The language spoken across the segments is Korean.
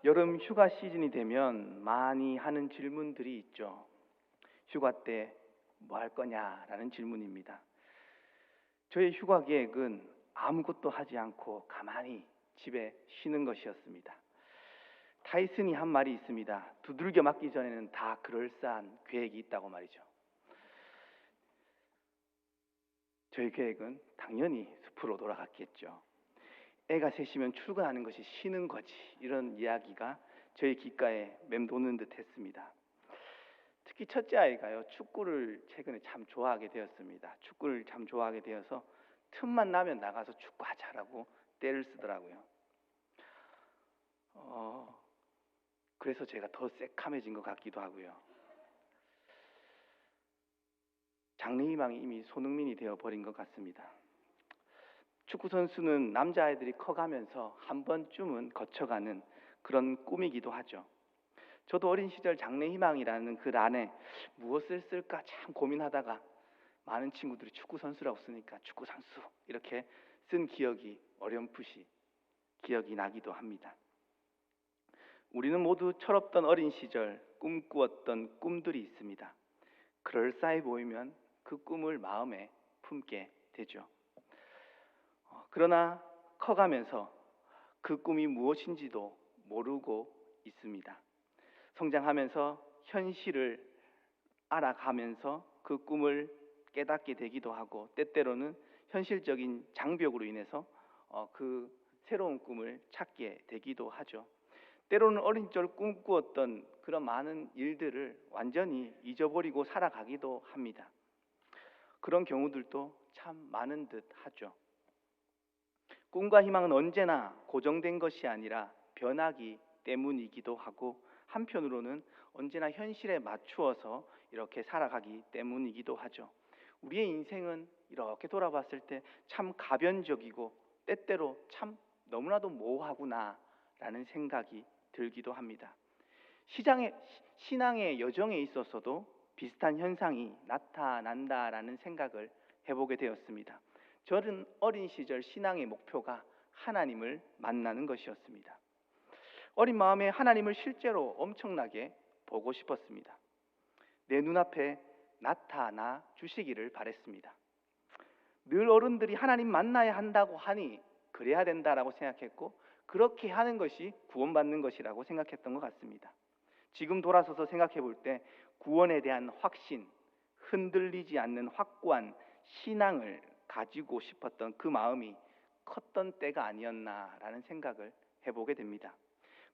여름 휴가 시즌이 되면 많이 하는 질문들이 있죠. 휴가 때 뭐 할 거냐라는 질문입니다. 저의 휴가 계획은 아무것도 하지 않고 가만히 집에 쉬는 것이었습니다. 타이슨이 한 말이 있습니다. 두들겨 맞기 전에는 다 그럴싸한 계획이 있다고 말이죠. 저의 계획은 당연히 숲으로 돌아갔겠죠. 애가 셋이면 출근하는 것이 쉬는 거지, 이런 이야기가 저희 귓가에 맴도는 듯 했습니다. 특히 첫째 아이가요, 축구를 최근에 참 좋아하게 되었습니다. 축구를 참 좋아하게 되어서 틈만 나면 나가서 축구하자라고 떼를 쓰더라고요. 그래서 제가 더 새카매진 것 같기도 하고요. 장래희망이 이미 손흥민이 되어버린 것 같습니다. 축구 선수는 남자아이들이 커가면서 한 번쯤은 거쳐가는 그런 꿈이기도 하죠. 저도 어린 시절 장래희망이라는 그 란에 무엇을 쓸까 참 고민하다가 많은 친구들이 축구 선수라고 쓰니까 축구 선수 이렇게 쓴 기억이 어렴풋이 기억이 나기도 합니다. 우리는 모두 철없던 어린 시절 꿈꾸었던 꿈들이 있습니다. 그럴싸해 보이면 그 꿈을 마음에 품게 되죠. 그러나 커가면서 그 꿈이 무엇인지도 모르고 있습니다. 성장하면서 현실을 알아가면서 그 꿈을 깨닫게 되기도 하고, 때때로는 현실적인 장벽으로 인해서 그 새로운 꿈을 찾게 되기도 하죠. 때로는 어린 시절 꿈꾸었던 그런 많은 일들을 완전히 잊어버리고 살아가기도 합니다. 그런 경우들도 참 많은 듯 하죠. 꿈과 희망은 언제나 고정된 것이 아니라 변하기 때문이기도 하고, 한편으로는 언제나 현실에 맞추어서 이렇게 살아가기 때문이기도 하죠. 우리의 인생은 이렇게 돌아봤을 때 참 가변적이고 때때로 참 너무나도 모호하구나 라는 생각이 들기도 합니다. 신앙의 여정에 있어서도 비슷한 현상이 나타난다라는 생각을 해보게 되었습니다. 저는 어린 시절 신앙의 목표가 하나님을 만나는 것이었습니다. 어린 마음에 하나님을 실제로 엄청나게 보고 싶었습니다. 내 눈앞에 나타나 주시기를 바랬습니다. 늘 어른들이 하나님 만나야 한다고 하니 그래야 된다라고 생각했고, 그렇게 하는 것이 구원받는 것이라고 생각했던 것 같습니다. 지금 돌아서서 생각해 볼 때 구원에 대한 확신, 흔들리지 않는 확고한 신앙을 가지고 싶었던 그 마음이 컸던 때가 아니었나라는 생각을 해보게 됩니다.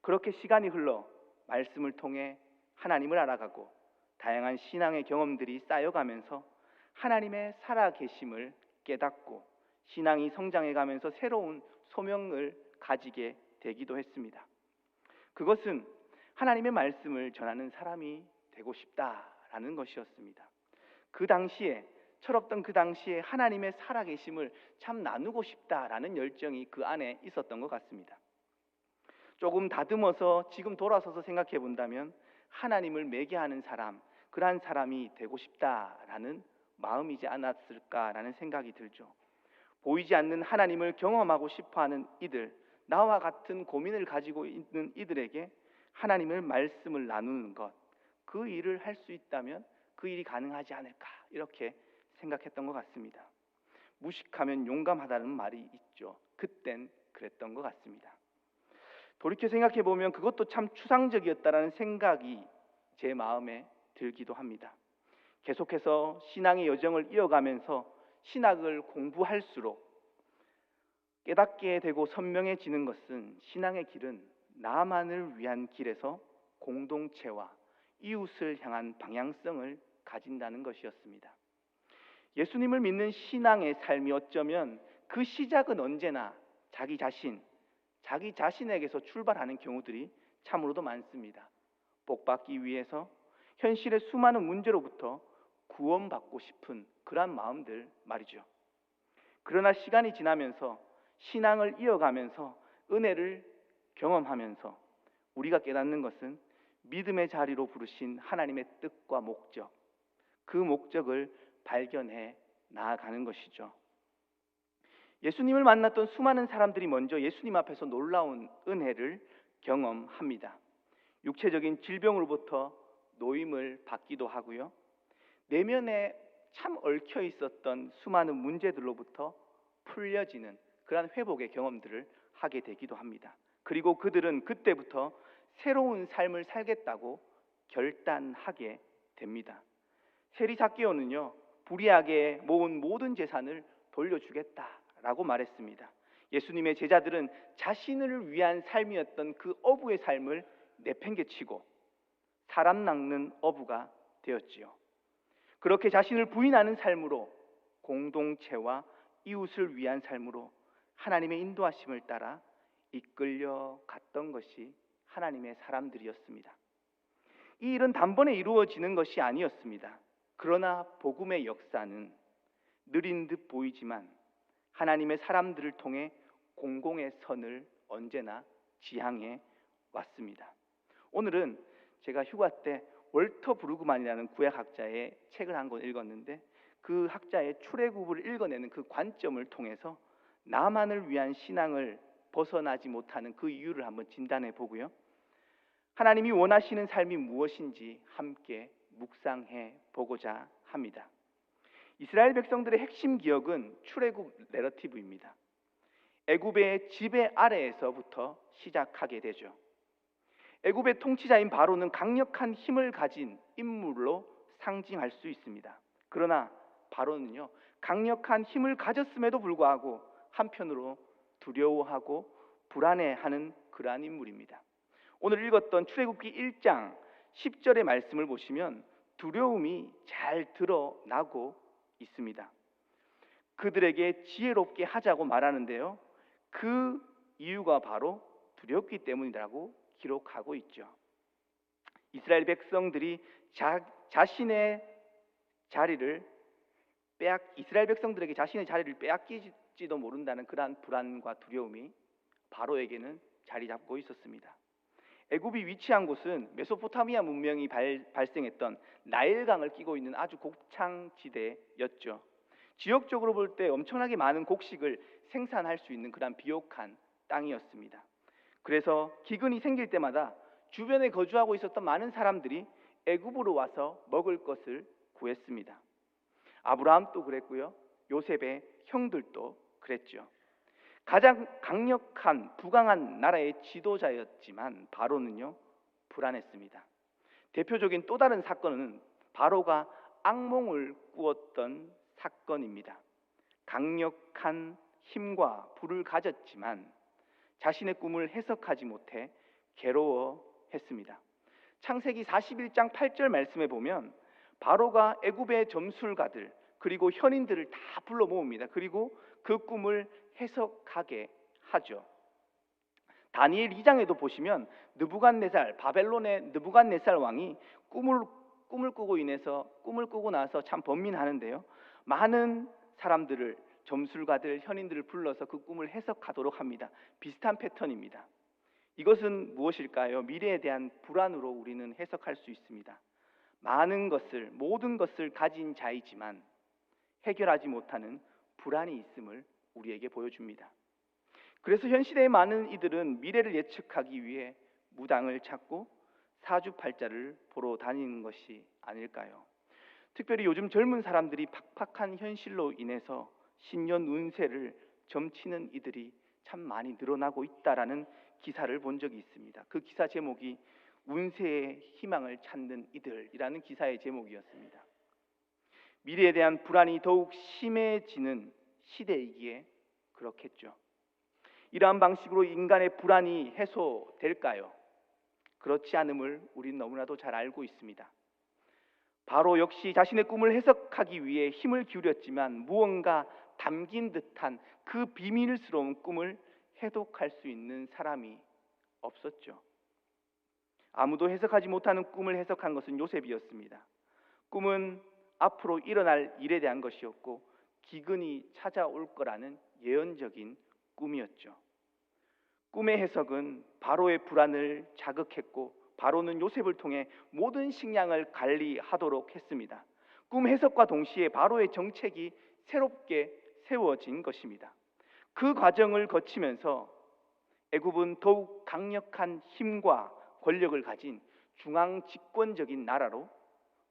그렇게 시간이 흘러 말씀을 통해 하나님을 알아가고 다양한 신앙의 경험들이 쌓여가면서 하나님의 살아계심을 깨닫고 신앙이 성장해가면서 새로운 소명을 가지게 되기도 했습니다. 그것은 하나님의 말씀을 전하는 사람이 되고 싶다라는 것이었습니다. 철없던 그 당시에 하나님의 살아계심을 참 나누고 싶다라는 열정이 그 안에 있었던 것 같습니다. 조금 다듬어서 지금 돌아서서 생각해 본다면 하나님을 매개하는 사람, 그러한 사람이 되고 싶다라는 마음이지 않았을까라는 생각이 들죠. 보이지 않는 하나님을 경험하고 싶어하는 이들, 나와 같은 고민을 가지고 있는 이들에게 하나님의 말씀을 나누는 것, 그 일을 할 수 있다면 그 일이 가능하지 않을까, 이렇게 생각했던 것 같습니다. 무식하면 용감하다는 말이 있죠. 그땐 그랬던 것 같습니다. 돌이켜 생각해 보면 그것도 참 추상적이었다라는 생각이 제 마음에 들기도 합니다. 계속해서 신앙의 여정을 이어가면서 신학을 공부할수록 깨닫게 되고 선명해지는 것은 신앙의 길은 나만을 위한 길에서 공동체와 이웃을 향한 방향성을 가진다는 것이었습니다. 예수님을 믿는 신앙의 삶이 어쩌면 그 시작은 언제나 자기 자신에게서 출발하는 경우들이 참으로도 많습니다. 복받기 위해서 현실의 수많은 문제로부터 구원받고 싶은 그러한 마음들 말이죠. 그러나 시간이 지나면서 신앙을 이어가면서 은혜를 경험하면서 우리가 깨닫는 것은 믿음의 자리로 부르신 하나님의 뜻과 목적, 그 목적을 발견해 나아가는 것이죠. 예수님을 만났던 수많은 사람들이 먼저 예수님 앞에서 놀라운 은혜를 경험합니다. 육체적인 질병으로부터 노임을 받기도 하고요. 내면에 참 얽혀 있었던 수많은 문제들로부터 풀려지는 그러한 회복의 경험들을 하게 되기도 합니다. 그리고 그들은 그때부터 새로운 삶을 살겠다고 결단하게 됩니다. 세리삭개오는요, 불의하게 모은 모든 재산을 돌려주겠다라고 말했습니다. 예수님의 제자들은 자신을 위한 삶이었던 그 어부의 삶을 내팽개치고 사람 낚는 어부가 되었지요. 그렇게 자신을 부인하는 삶으로, 공동체와 이웃을 위한 삶으로 하나님의 인도하심을 따라 이끌려 갔던 것이 하나님의 사람들이었습니다. 이 일은 단번에 이루어지는 것이 아니었습니다. 그러나 복음의 역사는 느린 듯 보이지만 하나님의 사람들을 통해 공공의 선을 언제나 지향해 왔습니다. 오늘은 제가 휴가 때 월터 브루그만이라는 구약학자의 책을 한 권 읽었는데, 그 학자의 출애굽을 읽어내는 그 관점을 통해서 나만을 위한 신앙을 벗어나지 못하는 그 이유를 한번 진단해 보고요, 하나님이 원하시는 삶이 무엇인지 함께 묵상해 보고자 합니다. 이스라엘 백성들의 핵심 기억은 출애굽 내러티브입니다. 애굽의 지배 아래에서부터 시작하게 되죠. 애굽의 통치자인 바로는 강력한 힘을 가진 인물로 상징할 수 있습니다. 그러나 바로는요, 강력한 힘을 가졌음에도 불구하고 한편으로 두려워하고 불안해하는 그러한 인물입니다. 오늘 읽었던 출애굽기 1장 10절의 말씀을 보시면 두려움이 잘 드러나고 있습니다. 그들에게 지혜롭게 하자고 말하는데요, 그 이유가 바로 두렵기 때문이라고 기록하고 있죠. 이스라엘 백성들이 이스라엘 백성들에게 자신의 자리를 빼앗길지도 모른다는 그러한 불안과 두려움이 바로에게는 자리 잡고 있었습니다. 애굽이 위치한 곳은 메소포타미아 문명이 발생했던 나일강을 끼고 있는 아주 곡창지대였죠. 지역적으로 볼 때 엄청나게 많은 곡식을 생산할 수 있는 그런 비옥한 땅이었습니다. 그래서 기근이 생길 때마다 주변에 거주하고 있었던 많은 사람들이 애굽으로 와서 먹을 것을 구했습니다. 아브라함도 그랬고요, 요셉의 형들도 그랬죠. 가장 강력한 부강한 나라의 지도자였지만 바로는요, 불안했습니다. 대표적인 또 다른 사건은 바로가 악몽을 꾸었던 사건입니다. 강력한 힘과 부를 가졌지만 자신의 꿈을 해석하지 못해 괴로워했습니다. 창세기 41장 8절 말씀에 보면 바로가 애굽의 점술가들 그리고 현인들을 다 불러 모읍니다. 그리고 그 꿈을 해석하게 하죠. 다니엘 2장에도 보시면 바벨론의 느부갓네살 왕이 꿈을 꾸고 나서 참 번민하는데요, 많은 사람들을, 점술가들, 현인들을 불러서 그 꿈을 해석하도록 합니다. 비슷한 패턴입니다. 이것은 무엇일까요? 미래에 대한 불안으로 우리는 해석할 수 있습니다. 모든 것을 가진 자이지만 해결하지 못하는 불안이 있음을 우리에게 보여줍니다. 그래서 현 시대의 많은 이들은 미래를 예측하기 위해 무당을 찾고 사주팔자를 보러 다니는 것이 아닐까요? 특별히 요즘 젊은 사람들이 팍팍한 현실로 인해서 신년 운세를 점치는 이들이 참 많이 늘어나고 있다라는 기사를 본 적이 있습니다. 그 기사 제목이 운세의 희망을 찾는 이들이라는 기사의 제목이었습니다. 미래에 대한 불안이 더욱 심해지는 시대이기에 그렇겠죠. 이러한 방식으로 인간의 불안이 해소될까요? 그렇지 않음을 우리는 너무나도 잘 알고 있습니다. 바로 역시 자신의 꿈을 해석하기 위해 힘을 기울였지만 무언가 담긴 듯한 그 비밀스러운 꿈을 해독할 수 있는 사람이 없었죠. 아무도 해석하지 못하는 꿈을 해석한 것은 요셉이었습니다. 꿈은 앞으로 일어날 일에 대한 것이었고 기근이 찾아올 거라는 예언적인 꿈이었죠. 꿈의 해석은 바로의 불안을 자극했고 바로는 요셉을 통해 모든 식량을 관리하도록 했습니다. 꿈 해석과 동시에 바로의 정책이 새롭게 세워진 것입니다. 그 과정을 거치면서 애굽은 더욱 강력한 힘과 권력을 가진 중앙 집권적인 나라로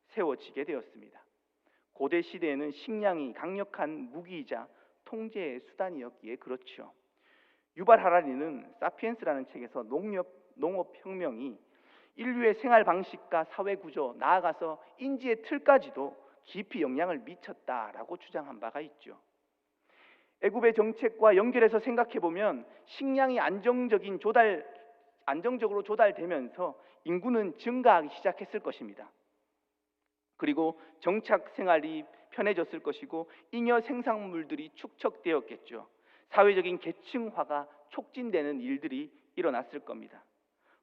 세워지게 되었습니다. 고대 시대에는 식량이 강력한 무기이자 통제의 수단이었기에 그렇죠. 유발 하라리는 사피엔스라는 책에서 농업혁명이 인류의 생활 방식과 사회 구조, 나아가서 인지의 틀까지도 깊이 영향을 미쳤다라고 주장한 바가 있죠. 애굽의 정책과 연결해서 생각해 보면 식량이 안정적으로 조달되면서 인구는 증가하기 시작했을 것입니다. 그리고 정착 생활이 편해졌을 것이고 잉여 생산물들이 축적되었겠죠. 사회적인 계층화가 촉진되는 일들이 일어났을 겁니다.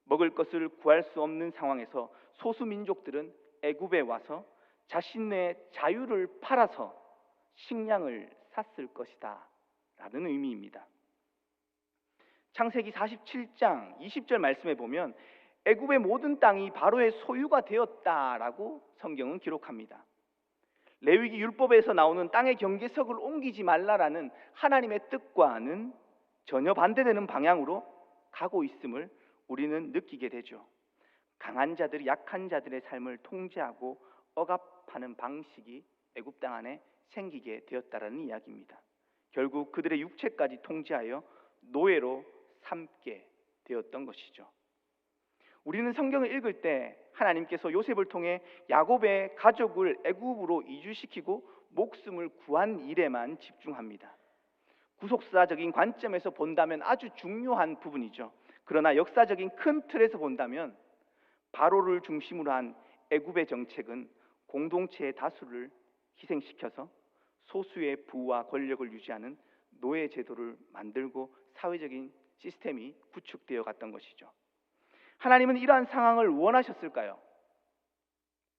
먹을 것을 구할 수 없는 상황에서 소수 민족들은 애굽에 와서 자신의 자유를 팔아서 식량을 샀을 것이다 라는 의미입니다. 창세기 47장 20절 말씀에 보면 애굽의 모든 땅이 바로의 소유가 되었다라고 성경은 기록합니다. 레위기 율법에서 나오는 땅의 경계석을 옮기지 말라라는 하나님의 뜻과는 전혀 반대되는 방향으로 가고 있음을 우리는 느끼게 되죠. 강한 자들이 약한 자들의 삶을 통제하고 억압하는 방식이 애굽 땅 안에 생기게 되었다라는 이야기입니다. 결국 그들의 육체까지 통제하여 노예로 삼게 되었던 것이죠. 우리는 성경을 읽을 때 하나님께서 요셉을 통해 야곱의 가족을 애굽으로 이주시키고 목숨을 구한 일에만 집중합니다. 구속사적인 관점에서 본다면 아주 중요한 부분이죠. 그러나 역사적인 큰 틀에서 본다면 바로를 중심으로 한 애굽의 정책은 공동체의 다수를 희생시켜서 소수의 부와 권력을 유지하는 노예 제도를 만들고 사회적인 시스템이 구축되어 갔던 것이죠. 하나님은 이러한 상황을 원하셨을까요?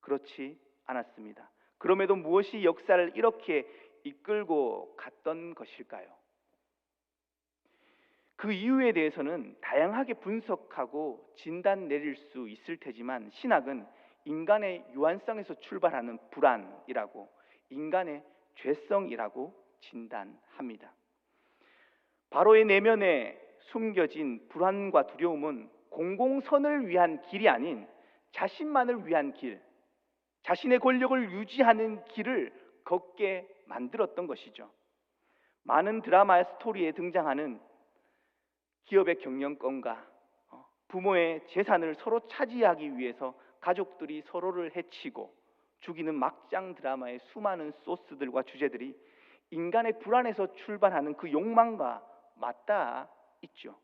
그렇지 않았습니다. 그럼에도 무엇이 역사를 이렇게 이끌고 갔던 것일까요? 그 이유에 대해서는 다양하게 분석하고 진단 내릴 수 있을 테지만 신학은 인간의 유한성에서 출발하는 불안이라고 인간의 죄성이라고 진단합니다. 바로의 내면에 숨겨진 불안과 두려움은 공공선을 위한 길이 아닌 자신만을 위한 길, 자신의 권력을 유지하는 길을 걷게 만들었던 것이죠. 많은 드라마 스토리에 등장하는 기업의 경영권과 부모의 재산을 서로 차지하기 위해서 가족들이 서로를 해치고 죽이는 막장 드라마의 수많은 소스들과 주제들이 인간의 불안에서 출발하는 그 욕망과 맞닿아 있죠.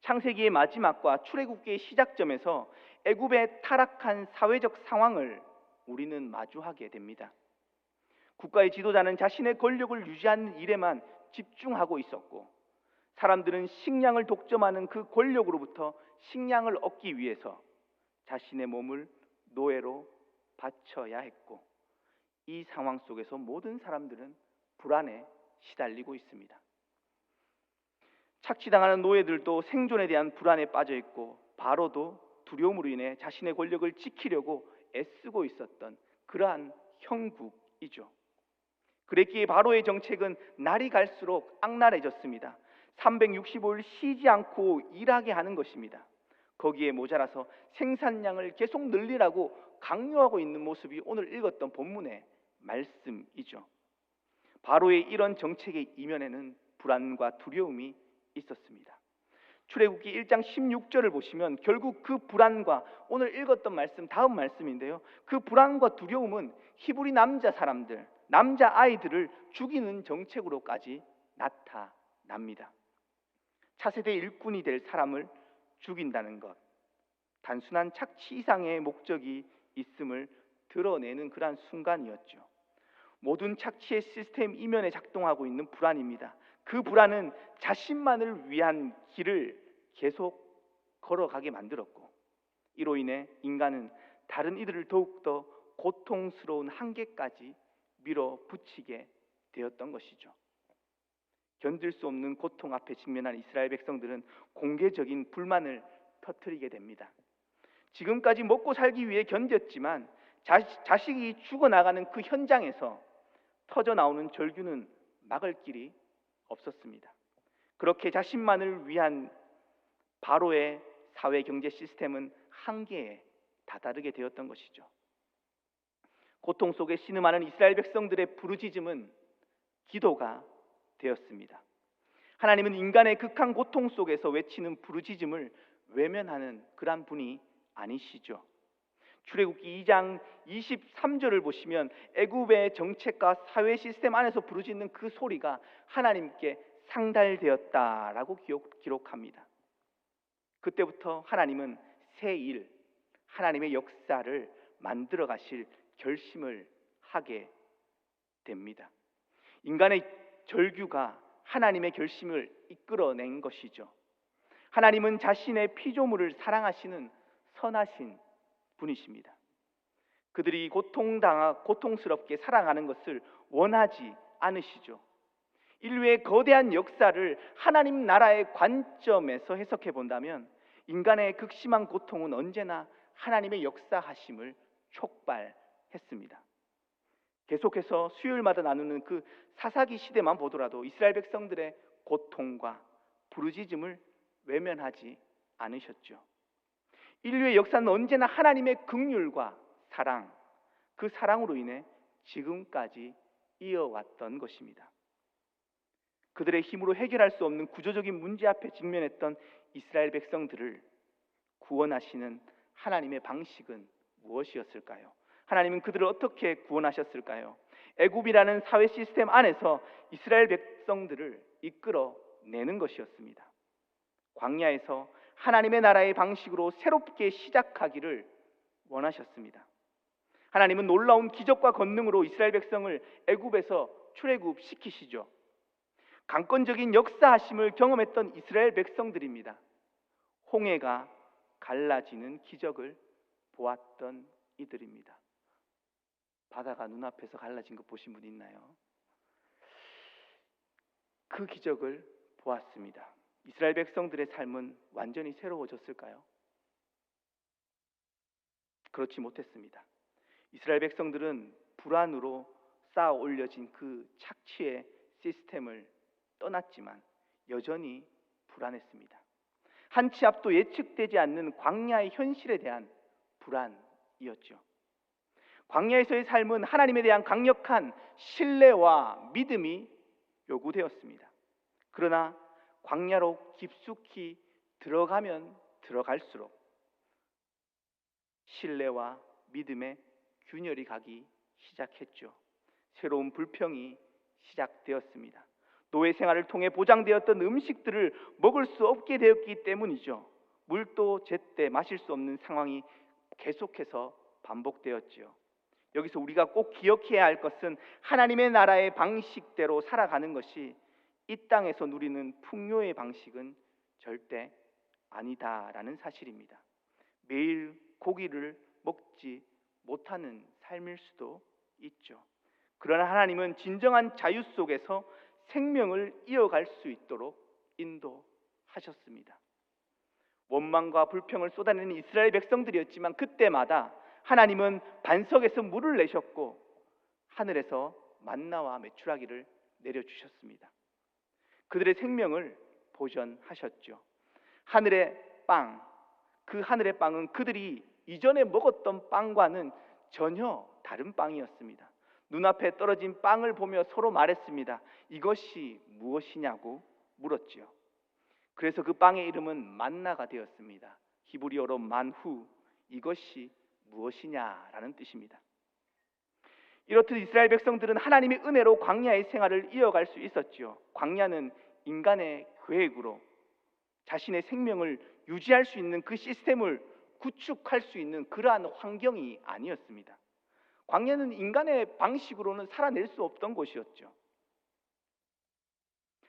창세기의 마지막과 출애굽기의 시작점에서 애굽의 타락한 사회적 상황을 우리는 마주하게 됩니다. 국가의 지도자는 자신의 권력을 유지하는 일에만 집중하고 있었고 사람들은 식량을 독점하는 그 권력으로부터 식량을 얻기 위해서 자신의 몸을 노예로 바쳐야 했고 이 상황 속에서 모든 사람들은 불안에 시달리고 있습니다. 착취당하는 노예들도 생존에 대한 불안에 빠져 있고 바로도 두려움으로 인해 자신의 권력을 지키려고 애쓰고 있었던 그러한 형국이죠. 그랬기에 바로의 정책은 날이 갈수록 악랄해졌습니다. 365일 쉬지 않고 일하게 하는 것입니다. 거기에 모자라서 생산량을 계속 늘리라고 강요하고 있는 모습이 오늘 읽었던 본문의 말씀이죠. 바로의 이런 정책의 이면에는 불안과 두려움이 있었습니다. 출애굽기 1장 16절을 보시면 결국 그 불안과 오늘 읽었던 말씀 다음 말씀인데요. 그 불안과 두려움은 히브리 남자 아이들을 죽이는 정책으로까지 나타납니다. 차세대 일꾼이 될 사람을 죽인다는 것, 단순한 착취 이상의 목적이 있음을 드러내는 그러한 순간이었죠. 모든 착취의 시스템 이면에 작동하고 있는 불안입니다. 그 불안은 자신만을 위한 길을 계속 걸어가게 만들었고 이로 인해 인간은 다른 이들을 더욱더 고통스러운 한계까지 밀어붙이게 되었던 것이죠. 견딜 수 없는 고통 앞에 직면한 이스라엘 백성들은 공개적인 불만을 터뜨리게 됩니다. 지금까지 먹고 살기 위해 견뎠지만 자식이 죽어나가는 그 현장에서 터져나오는 절규는 막을 길이 없었습니다. 그렇게 자신만을 위한 바로의 사회 경제 시스템은 한계에 다다르게 되었던 것이죠. 고통 속에 신음하는 이스라엘 백성들의 부르짖음은 기도가 되었습니다. 하나님은 인간의 극한 고통 속에서 외치는 부르짖음을 외면하는 그런 분이 아니시죠. 출애굽기 2장 23절을 보시면 애굽의 정책과 사회 시스템 안에서 부르짖는 그 소리가 하나님께 상달되었다라고 기록합니다. 그때부터 하나님은 새 일, 하나님의 역사를 만들어 가실 결심을 하게 됩니다. 인간의 절규가 하나님의 결심을 이끌어낸 것이죠. 하나님은 자신의 피조물을 사랑하시는 선하신 분이십니다. 그들이 고통스럽게 살아가는 것을 원하지 않으시죠. 인류의 거대한 역사를 하나님 나라의 관점에서 해석해 본다면 인간의 극심한 고통은 언제나 하나님의 역사하심을 촉발했습니다. 계속해서 수요일마다 나누는 그 사사기 시대만 보더라도 이스라엘 백성들의 고통과 부르짖음을 외면하지 않으셨죠. 인류의 역사는 언제나 하나님의 긍휼과 사랑, 그 사랑으로 인해 지금까지 이어왔던 것입니다. 그들의 힘으로 해결할 수 없는 구조적인 문제 앞에 직면했던 이스라엘 백성들을 구원하시는 하나님의 방식은 무엇이었을까요? 하나님은 그들을 어떻게 구원하셨을까요? 애굽이라는 사회 시스템 안에서 이스라엘 백성들을 이끌어내는 것이었습니다. 광야에서 하나님의 나라의 방식으로 새롭게 시작하기를 원하셨습니다. 하나님은 놀라운 기적과 권능으로 이스라엘 백성을 애굽에서 출애굽시키시죠. 강권적인 역사하심을 경험했던 이스라엘 백성들입니다. 홍해가 갈라지는 기적을 보았던 이들입니다. 바다가 눈앞에서 갈라진 거 보신 분 있나요? 그 기적을 보았습니다. 이스라엘 백성들의 삶은 완전히 새로워졌을까요? 그렇지 못했습니다. 이스라엘 백성들은 불안으로 쌓아 올려진 그 착취의 시스템을 떠났지만 여전히 불안했습니다. 한 치 앞도 예측되지 않는 광야의 현실에 대한 불안이었죠. 광야에서의 삶은 하나님에 대한 강력한 신뢰와 믿음이 요구되었습니다. 그러나 광야로 깊숙이 들어가면 들어갈수록 신뢰와 믿음의 균열이 가기 시작했죠. 새로운 불평이 시작되었습니다. 노예 생활을 통해 보장되었던 음식들을 먹을 수 없게 되었기 때문이죠. 물도 제때 마실 수 없는 상황이 계속해서 반복되었지요. 여기서 우리가 꼭 기억해야 할 것은 하나님의 나라의 방식대로 살아가는 것이 이 땅에서 누리는 풍요의 방식은 절대 아니다라는 사실입니다. 매일 고기를 먹지 못하는 삶일 수도 있죠. 그러나 하나님은 진정한 자유 속에서 생명을 이어갈 수 있도록 인도하셨습니다. 원망과 불평을 쏟아내는 이스라엘 백성들이었지만 그때마다 하나님은 반석에서 물을 내셨고 하늘에서 만나와 메추라기를 내려주셨습니다. 그들의 생명을 보전하셨죠. 하늘의 빵, 그 하늘의 빵은 그들이 이전에 먹었던 빵과는 전혀 다른 빵이었습니다. 눈앞에 떨어진 빵을 보며 서로 말했습니다. 이것이 무엇이냐고 물었지요. 그래서 그 빵의 이름은 만나가 되었습니다. 히브리어로 만후, 이것이 무엇이냐라는 뜻입니다. 이렇듯 이스라엘 백성들은 하나님의 은혜로 광야의 생활을 이어갈 수 있었지요. 광야는 인간의 계획으로 자신의 생명을 유지할 수 있는 그 시스템을 구축할 수 있는 그러한 환경이 아니었습니다. 광야는 인간의 방식으로는 살아낼 수 없던 곳이었죠.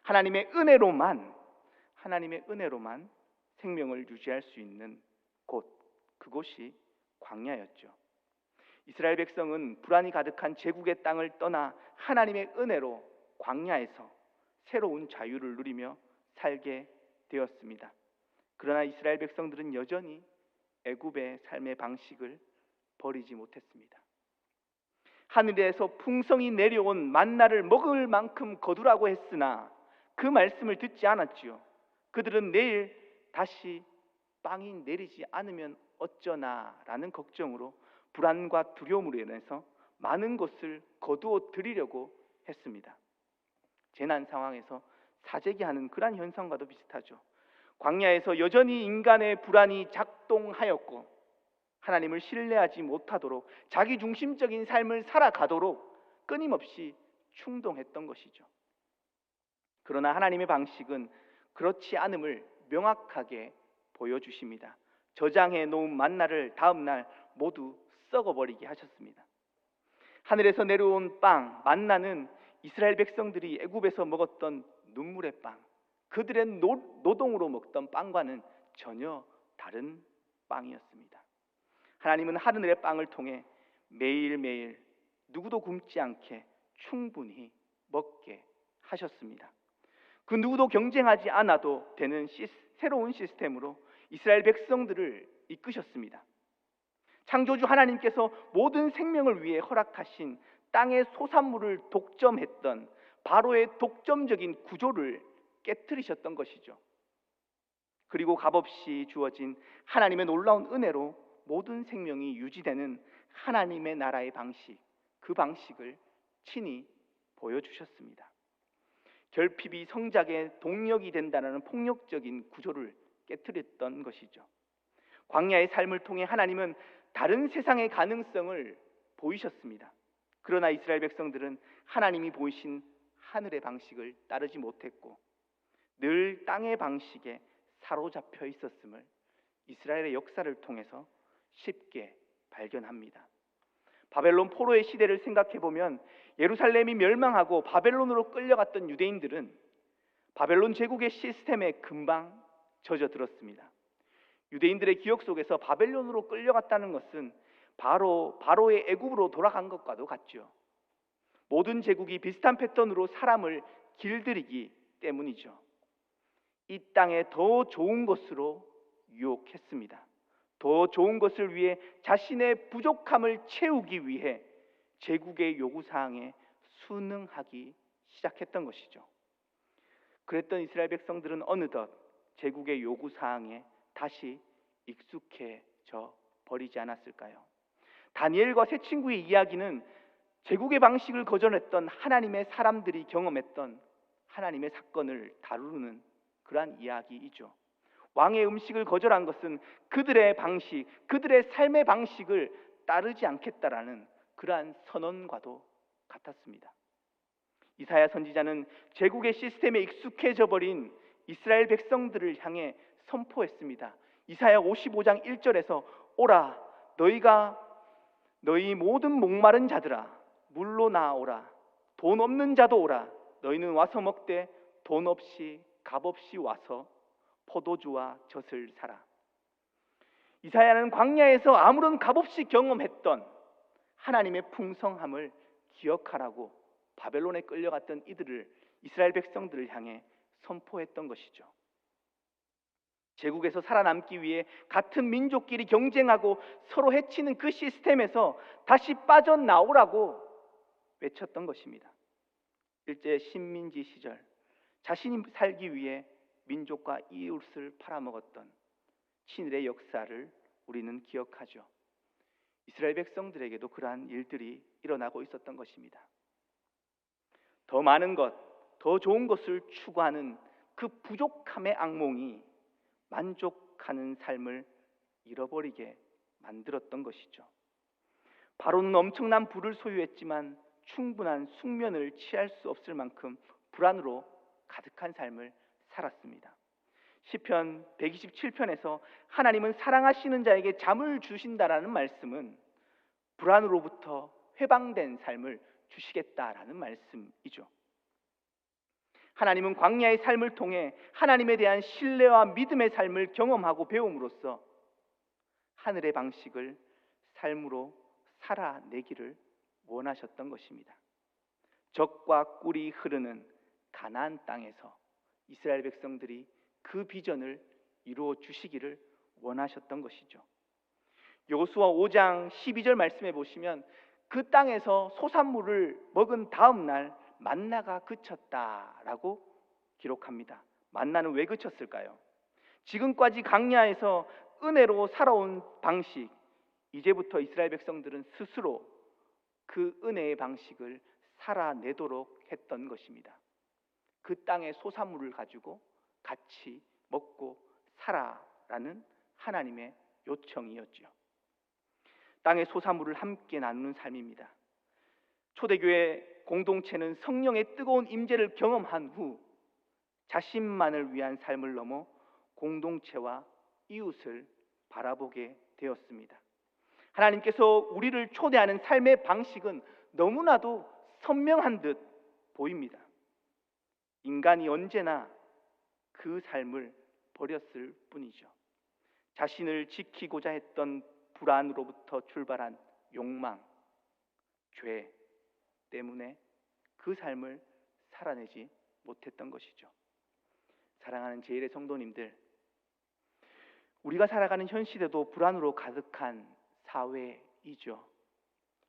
하나님의 은혜로만 생명을 유지할 수 있는 곳, 그곳이 광야였죠. 이스라엘 백성은 불안이 가득한 제국의 땅을 떠나 하나님의 은혜로 광야에서 새로운 자유를 누리며 살게 되었습니다. 그러나 이스라엘 백성들은 여전히 애굽의 삶의 방식을 버리지 못했습니다. 하늘에서 풍성이 내려온 만나를 먹을 만큼 거두라고 했으나 그 말씀을 듣지 않았지요. 그들은 내일 다시 빵이 내리지 않으면 어쩌나라는 걱정으로 불안과 두려움으로 인해서 많은 것을 거두어 드리려고 했습니다. 재난 상황에서 사재기하는 그러한 현상과도 비슷하죠. 광야에서 여전히 인간의 불안이 작동하였고 하나님을 신뢰하지 못하도록 자기 중심적인 삶을 살아가도록 끊임없이 충동했던 것이죠. 그러나 하나님의 방식은 그렇지 않음을 명확하게 보여주십니다. 저장해 놓은 만나를 다음 날 모두 썩어버리게 하셨습니다. 하늘에서 내려온 빵, 만나는 이스라엘 백성들이 애굽에서 먹었던 눈물의 빵, 그들의 노동으로 먹던 빵과는 전혀 다른 빵이었습니다. 하나님은 하늘의 빵을 통해 매일매일 누구도 굶지 않게 충분히 먹게 하셨습니다. 그 누구도 경쟁하지 않아도 되는 새로운 시스템으로 이스라엘 백성들을 이끄셨습니다. 창조주 하나님께서 모든 생명을 위해 허락하신 땅의 소산물을 독점했던 바로의 독점적인 구조를 깨뜨리셨던 것이죠. 그리고 값없이 주어진 하나님의 놀라운 은혜로 모든 생명이 유지되는 하나님의 나라의 방식, 그 방식을 친히 보여주셨습니다. 결핍이 성장의 동력이 된다는 폭력적인 구조를 깨뜨렸던 것이죠. 광야의 삶을 통해 하나님은 다른 세상의 가능성을 보이셨습니다. 그러나 이스라엘 백성들은 하나님이 보이신 하늘의 방식을 따르지 못했고 늘 땅의 방식에 사로잡혀 있었음을 이스라엘의 역사를 통해서 쉽게 발견합니다. 바벨론 포로의 시대를 생각해 보면 예루살렘이 멸망하고 바벨론으로 끌려갔던 유대인들은 바벨론 제국의 시스템에 금방 젖어들었습니다. 유대인들의 기억 속에서 바벨론으로 끌려갔다는 것은 바로의 애굽으로 돌아간 것과도 같죠. 모든 제국이 비슷한 패턴으로 사람을 길들이기 때문이죠. 이 땅에 더 좋은 것으로 유혹했습니다. 더 좋은 것을 위해 자신의 부족함을 채우기 위해 제국의 요구사항에 순응하기 시작했던 것이죠. 그랬던 이스라엘 백성들은 어느덧 제국의 요구사항에 다시 익숙해져 버리지 않았을까요? 다니엘과 세 친구의 이야기는 제국의 방식을 거절했던 하나님의 사람들이 경험했던 하나님의 사건을 다루는 그러한 이야기이죠. 왕의 음식을 거절한 것은 그들의 방식, 그들의 삶의 방식을 따르지 않겠다라는 그러한 선언과도 같았습니다. 이사야 선지자는 제국의 시스템에 익숙해져 버린 이스라엘 백성들을 향해 선포했습니다. 이사야 55장 1절에서 오라 너희 모든 목마른 자들아 물로 나아오라 돈 없는 자도 오라 너희는 와서 먹되 돈 없이 값없이 와서 포도주와 젖을 사라. 이사야는 광야에서 아무런 값없이 경험했던 하나님의 풍성함을 기억하라고 바벨론에 끌려갔던 이스라엘 백성들을 향해 선포했던 것이죠. 제국에서 살아남기 위해 같은 민족끼리 경쟁하고 서로 해치는 그 시스템에서 다시 빠져나오라고 외쳤던 것입니다. 일제 식민지 시절 자신이 살기 위해 민족과 이웃을 팔아먹었던 친일의 역사를 우리는 기억하죠. 이스라엘 백성들에게도 그러한 일들이 일어나고 있었던 것입니다. 더 많은 것, 더 좋은 것을 추구하는 그 부족함의 악몽이 만족하는 삶을 잃어버리게 만들었던 것이죠. 바로는 엄청난 부를 소유했지만 충분한 숙면을 취할 수 없을 만큼 불안으로 가득한 삶을 살았습니다. 시편 127편에서 하나님은 사랑하시는 자에게 잠을 주신다라는 말씀은 불안으로부터 해방된 삶을 주시겠다라는 말씀이죠. 하나님은 광야의 삶을 통해 하나님에 대한 신뢰와 믿음의 삶을 경험하고 배움으로써 하늘의 방식을 삶으로 살아내기를 원하셨던 것입니다. 젖과 꿀이 흐르는 가나안 땅에서 이스라엘 백성들이 그 비전을 이루어 주시기를 원하셨던 것이죠. 여호수아 5장 12절 말씀해 보시면 그 땅에서 소산물을 먹은 다음 날 만나가 그쳤다라고 기록합니다. 만나는 왜 그쳤을까요? 지금까지 광야에서 은혜로 살아온 방식, 이제부터 이스라엘 백성들은 스스로 그 은혜의 방식을 살아내도록 했던 것입니다. 그 땅의 소산물을 가지고 같이 먹고 살아라는 하나님의 요청이었죠. 땅의 소산물을 함께 나누는 삶입니다. 초대교회 공동체는 성령의 뜨거운 임재를 경험한 후 자신만을 위한 삶을 넘어 공동체와 이웃을 바라보게 되었습니다. 하나님께서 우리를 초대하는 삶의 방식은 너무나도 선명한 듯 보입니다. 인간이 언제나 그 삶을 버렸을 뿐이죠. 자신을 지키고자 했던 불안으로부터 출발한 욕망, 죄 때문에 그 삶을 살아내지 못했던 것이죠. 사랑하는 제1의 성도님들, 우리가 살아가는 현 시대도 불안으로 가득한 사회이죠.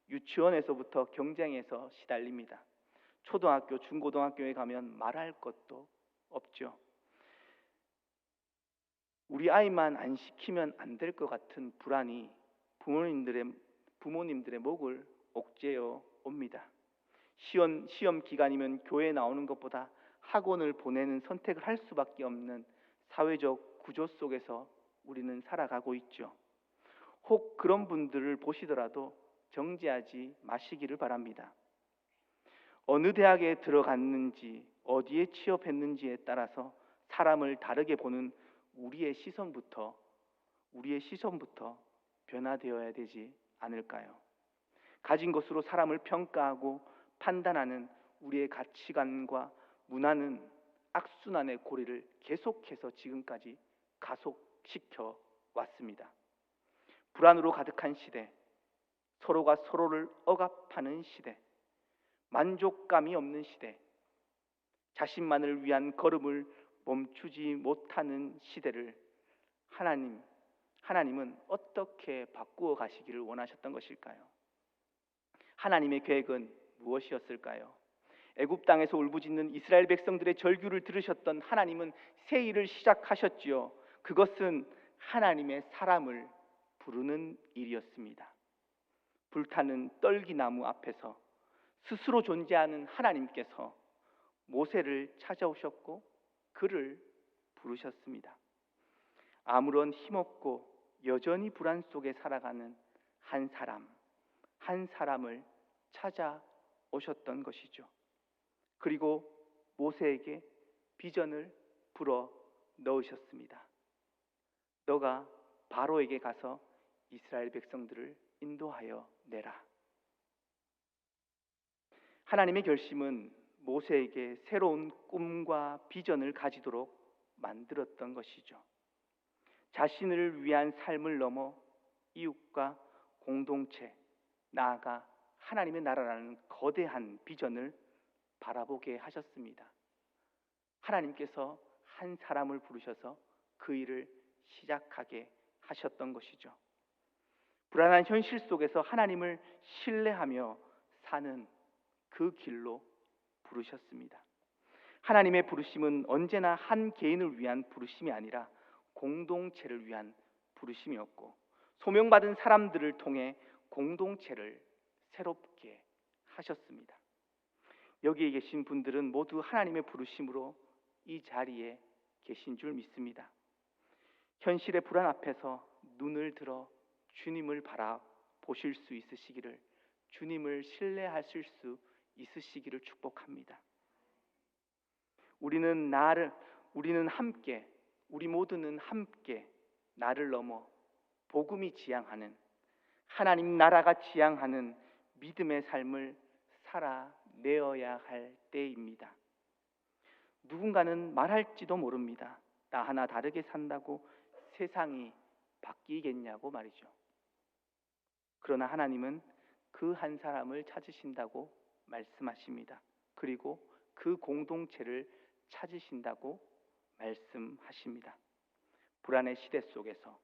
유치원에서부터 경쟁에서 시달립니다. 초등학교, 중고등학교에 가면 말할 것도 없죠. 우리 아이만 안 시키면 안 될 것 같은 불안이 부모님들의 목을 옥죄어 옵니다. 시험 기간이면 교회에 나오는 것보다 학원을 보내는 선택을 할 수밖에 없는 사회적 구조 속에서 우리는 살아가고 있죠. 혹 그런 분들을 보시더라도 정죄하지 마시기를 바랍니다. 어느 대학에 들어갔는지, 어디에 취업했는지에 따라서 사람을 다르게 보는 우리의 시선부터 변화되어야 되지 않을까요? 가진 것으로 사람을 평가하고 판단하는 우리의 가치관과 문화는 악순환의 고리를 계속해서 지금까지 가속시켜 왔습니다. 불안으로 가득한 시대, 서로가 서로를 억압하는 시대, 만족감이 없는 시대, 자신만을 위한 걸음을 멈추지 못하는 시대를 하나님은 어떻게 바꾸어 가시기를 원하셨던 것일까요? 하나님의 계획은 무엇이었을까요? 애굽 땅에서 울부짖는 이스라엘 백성들의 절규를 들으셨던 하나님은 새 일을 시작하셨지요. 그것은 하나님의 사람을 부르는 일이었습니다. 불타는 떨기나무 앞에서 스스로 존재하는 하나님께서 모세를 찾아오셨고 그를 부르셨습니다. 아무런 힘없고 여전히 불안 속에 살아가는 한 사람을 찾아오셨던 것이죠. 그리고 모세에게 비전을 불어 넣으셨습니다. 너가 바로에게 가서 이스라엘 백성들을 인도하여 내라. 하나님의 결심은 모세에게 새로운 꿈과 비전을 가지도록 만들었던 것이죠. 자신을 위한 삶을 넘어 이웃과 공동체, 나아가 하나님의 나라라는 거대한 비전을 바라보게 하셨습니다. 하나님께서 한 사람을 부르셔서 그 일을 시작하게 하셨던 것이죠. 불안한 현실 속에서 하나님을 신뢰하며 사는 그 길로 부르셨습니다. 하나님의 부르심은 언제나 한 개인을 위한 부르심이 아니라 공동체를 위한 부르심이었고, 소명받은 사람들을 통해 공동체를 새롭게 하셨습니다. 여기에 계신 분들은 모두 하나님의 부르심으로 이 자리에 계신 줄 믿습니다. 현실의 불안 앞에서 눈을 들어 주님을 바라보실 수 있으시기를, 주님을 신뢰하실 수 있으시기를 축복합니다. 우리 모두는 함께 나를 넘어 복음이 지향하는, 하나님 나라가 지향하는 믿음의 삶을 살아내어야 할 때입니다. 누군가는 말할지도 모릅니다. 나 하나 다르게 산다고 세상이 바뀌겠냐고 말이죠. 그러나 하나님은 그 한 사람을 찾으신다고 말씀하십니다. 그리고 그 공동체를 찾으신다고 말씀하십니다. 불안의 시대 속에서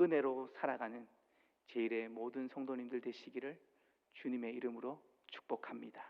은혜로 살아가는 제1의 모든 성도님들 되시기를 주님의 이름으로 축복합니다.